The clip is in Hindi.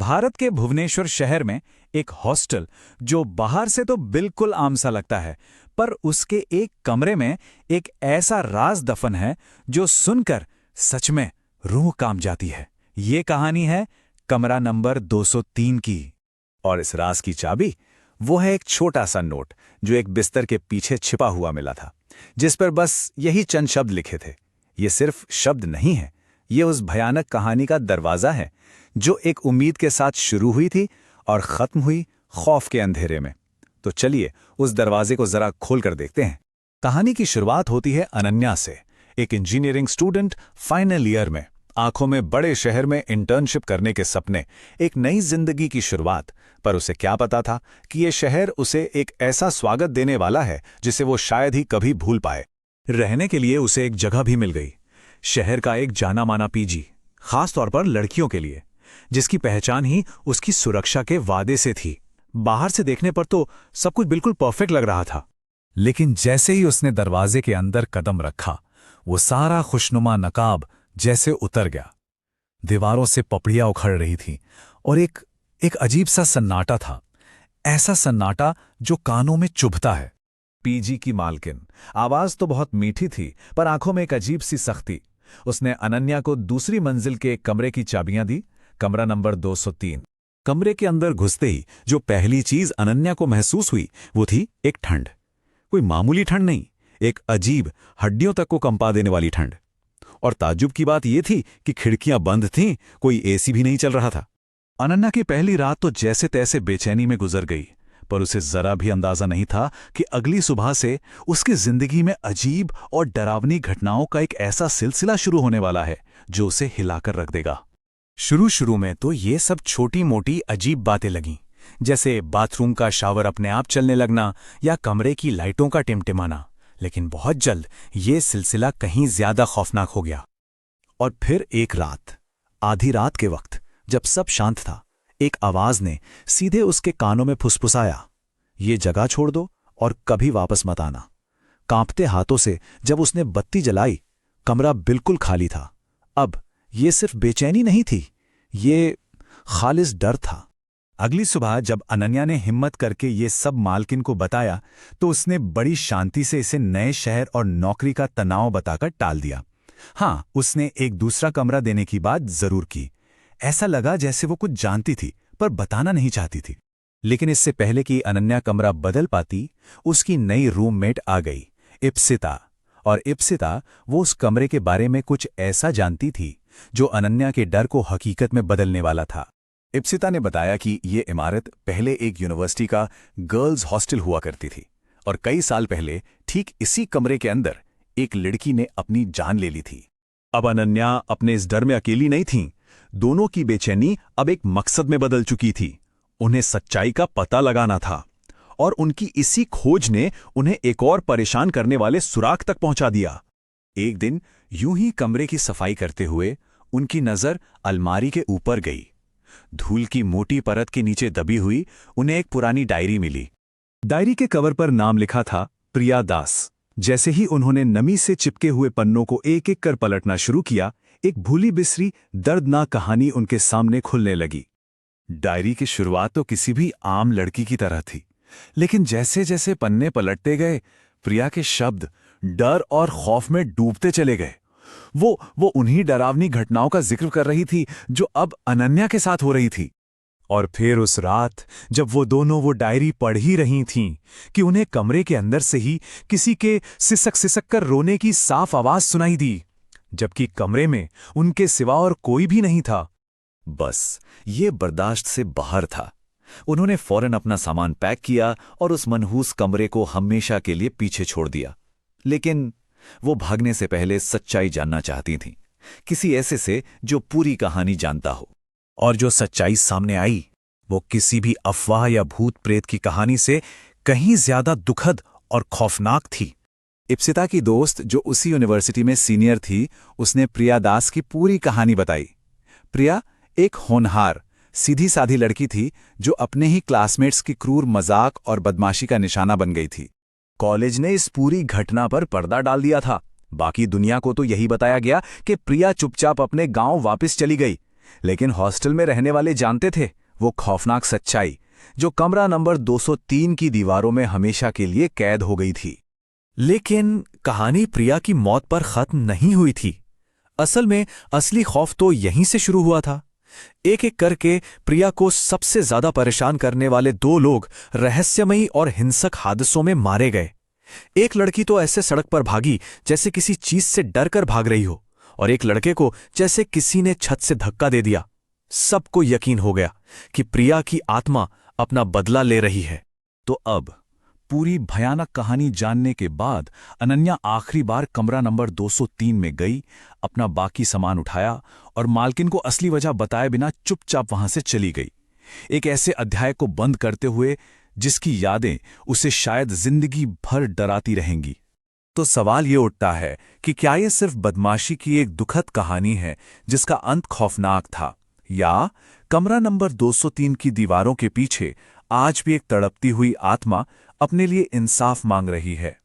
भारत के भुवनेश्वर शहर में एक हॉस्टल जो बाहर से तो बिल्कुल आम सा लगता है, पर उसके एक कमरे में एक ऐसा राज दफन है जो सुनकर सच में रूह कांप जाती है। ये कहानी है कमरा नंबर 203 की। और इस राज की चाबी वो है एक छोटा सा नोट जो एक बिस्तर के पीछे छिपा हुआ मिला था, जिस पर बस यही चंद शब्द लिखे थे। ये सिर्फ शब्द नहीं है, ये उस भयानक कहानी का दरवाजा है जो एक उम्मीद के साथ शुरू हुई थी और खत्म हुई खौफ के अंधेरे में। तो चलिए उस दरवाजे को जरा खोल कर देखते हैं। कहानी की शुरुआत होती है अनन्या से, एक इंजीनियरिंग स्टूडेंट फाइनल ईयर में, आंखों में बड़े शहर में इंटर्नशिप करने के सपने, एक नई जिंदगी की शुरुआत। पर उसे क्या पता था कि ये शहर उसे एक ऐसा स्वागत देने वाला है जिसे वो शायद ही कभी भूल पाए। रहने के लिए उसे एक जगह भी मिल गई, शहर का एक जाना माना पीजी, खास तौर पर लड़कियों के लिए, जिसकी पहचान ही उसकी सुरक्षा के वादे से थी। बाहर से देखने पर तो सब कुछ बिल्कुल परफेक्ट लग रहा था, लेकिन जैसे ही उसने दरवाजे के अंदर कदम रखा, वो सारा खुशनुमा नकाब जैसे उतर गया। दीवारों से पपड़ियां उखड़ रही थीं और एक अजीब सा सन्नाटा था, ऐसा सन्नाटा जो कानों में चुभता है। पीजी की मालकिन, आवाज तो बहुत मीठी थी पर आंखों में एक अजीब सी सख्ती। उसने अनन्या को दूसरी मंजिल के एक कमरे की चाबियां दी, कमरा नंबर 203। कमरे के अंदर घुसते ही जो पहली चीज अनन्या को महसूस हुई वो थी एक ठंड। कोई मामूली ठंड नहीं, एक अजीब हड्डियों तक को कंपा देने वाली ठंड। और ताज्जुब की बात यह थी कि खिड़कियां बंद थीं, कोई एसी भी नहीं चल रहा था। अनन्या की पहली रात तो जैसे तैसे बेचैनी में गुजर गई, पर उसे जरा भी अंदाजा नहीं था कि अगली सुबह से उसकी जिंदगी में अजीब और डरावनी घटनाओं का एक ऐसा सिलसिला शुरू होने वाला है जो उसे हिलाकर रख देगा। शुरू में तो ये सब छोटी मोटी अजीब बातें लगीं, जैसे बाथरूम का शावर अपने आप चलने लगना या कमरे की लाइटों का टिमटिमाना, लेकिन बहुत जल्द ये सिलसिला कहीं ज्यादा खौफनाक हो गया। और फिर एक रात, आधी रात के वक्त, जब सब शांत था, एक आवाज ने सीधे उसके कानों में फुसफुसाया, ये जगह छोड़ दो और कभी वापस मत आना। कांपते हाथों से जब उसने बत्ती जलाई, कमरा बिल्कुल खाली था। अब ये सिर्फ बेचैनी नहीं थी, ये खालिस डर था। अगली सुबह जब अनन्या ने हिम्मत करके ये सब मालकिन को बताया, तो उसने बड़ी शांति से इसे नए शहर और नौकरी का तनाव बताकर टाल दिया। हाँ, उसने एक दूसरा कमरा देने की बात जरूर की। ऐसा लगा जैसे वो कुछ जानती थी पर बताना नहीं चाहती थी। लेकिन इससे पहले कि अनन्या कमरा बदल पाती, उसकी नई रूममेट आ गई, इप्सिता। और इप्सिता वो उस कमरे के बारे में कुछ ऐसा जानती थी जो अनन्या के डर को हकीकत में बदलने वाला था। इप्सिता ने बताया कि ये इमारत पहले एक यूनिवर्सिटी का गर्ल्स हॉस्टल हुआ करती थी और कई साल पहले ठीक इसी कमरे के अंदर एक लड़की ने अपनी जान ले ली थी। अब अनन्या अपने इस डर में अकेली नहीं थी। दोनों की बेचैनी अब एक मकसद में बदल चुकी थी। उन्हें सच्चाई का पता लगाना था और उनकी इसी खोज ने उन्हें एक और परेशान करने वाले सुराग तक पहुंचा दिया। एक दिन यूं ही कमरे की सफाई करते हुए उनकी नजर अलमारी के ऊपर गई। धूल की मोटी परत के नीचे दबी हुई उन्हें एक पुरानी डायरी मिली। डायरी के कवर पर नाम लिखा था प्रिया दास। जैसे ही उन्होंने नमी से चिपके हुए पन्नों को एक एक कर पलटना शुरू किया, एक भूली बिसरी दर्दनाक कहानी उनके सामने खुलने लगी। डायरी की शुरुआत तो किसी भी आम लड़की की तरह थी, लेकिन जैसे जैसे पन्ने पलटते गए, प्रिया के शब्द डर और खौफ में डूबते चले गए। वो उन्हीं डरावनी घटनाओं का जिक्र कर रही थी जो अब अनन्या के साथ हो रही थी। और फिर उस रात जब वो दोनों वो डायरी पढ़ ही रही थीं कि उन्हें कमरे के अंदर से ही किसी के सिसक कर रोने की साफ आवाज सुनाई दी, जबकि कमरे में उनके सिवा और कोई भी नहीं था। बस ये बर्दाश्त से बाहर था। उन्होंने फौरन अपना सामान पैक किया और उस मनहूस कमरे को हमेशा के लिए पीछे छोड़ दिया। लेकिन वो भागने से पहले सच्चाई जानना चाहती थीं, किसी ऐसे से जो पूरी कहानी जानता हो। और जो सच्चाई सामने आई वो किसी भी अफवाह या भूत प्रेत की कहानी से कहीं ज्यादा दुखद और खौफनाक थी। इप्सिता की दोस्त जो उसी यूनिवर्सिटी में सीनियर थी, उसने प्रिया दास की पूरी कहानी बताई। प्रिया एक होनहार, सीधी साधी लड़की थी जो अपने ही क्लासमेट्स की क्रूर मजाक और बदमाशी का निशाना बन गई थी। कॉलेज ने इस पूरी घटना पर पर्दा डाल दिया था। बाकी दुनिया को तो यही बताया गया कि प्रिया चुपचाप अपने गांव वापस चली गई, लेकिन हॉस्टल में रहने वाले जानते थे वो खौफनाक सच्चाई, जो कमरा नंबर 203 की दीवारों में हमेशा के लिए कैद हो गई थी। लेकिन कहानी प्रिया की मौत पर खत्म नहीं हुई थी। असल में असली खौफ तो यहीं से शुरू हुआ था। एक एक करके प्रिया को सबसे ज्यादा परेशान करने वाले दो लोग रहस्यमयी और हिंसक हादसों में मारे गए। एक लड़की तो ऐसे सड़क पर भागी जैसे किसी चीज से डर कर भाग रही हो, और एक लड़के को जैसे किसी ने छत से धक्का दे दिया। सबको यकीन हो गया कि प्रिया की आत्मा अपना बदला ले रही है। तो अब पूरी भयानक कहानी जानने के बाद अनन्या आखिरी बार कमरा नंबर 203 में गई, अपना बाकी सामान उठाया और मालकिन को असली वजह बताए बिना चुपचाप वहां से चली गई, एक ऐसे अध्याय को बंद करते हुए जिसकी यादें उसे शायद जिंदगी भर डराती रहेंगी। तो सवाल ये उठता है कि क्या ये सिर्फ बदमाशी की एक दुखद कहानी है जिसका अंत खौफनाक था, या कमरा नंबर 203 की दीवारों के पीछे आज भी एक तड़पती हुई आत्मा अपने लिए इंसाफ मांग रही है।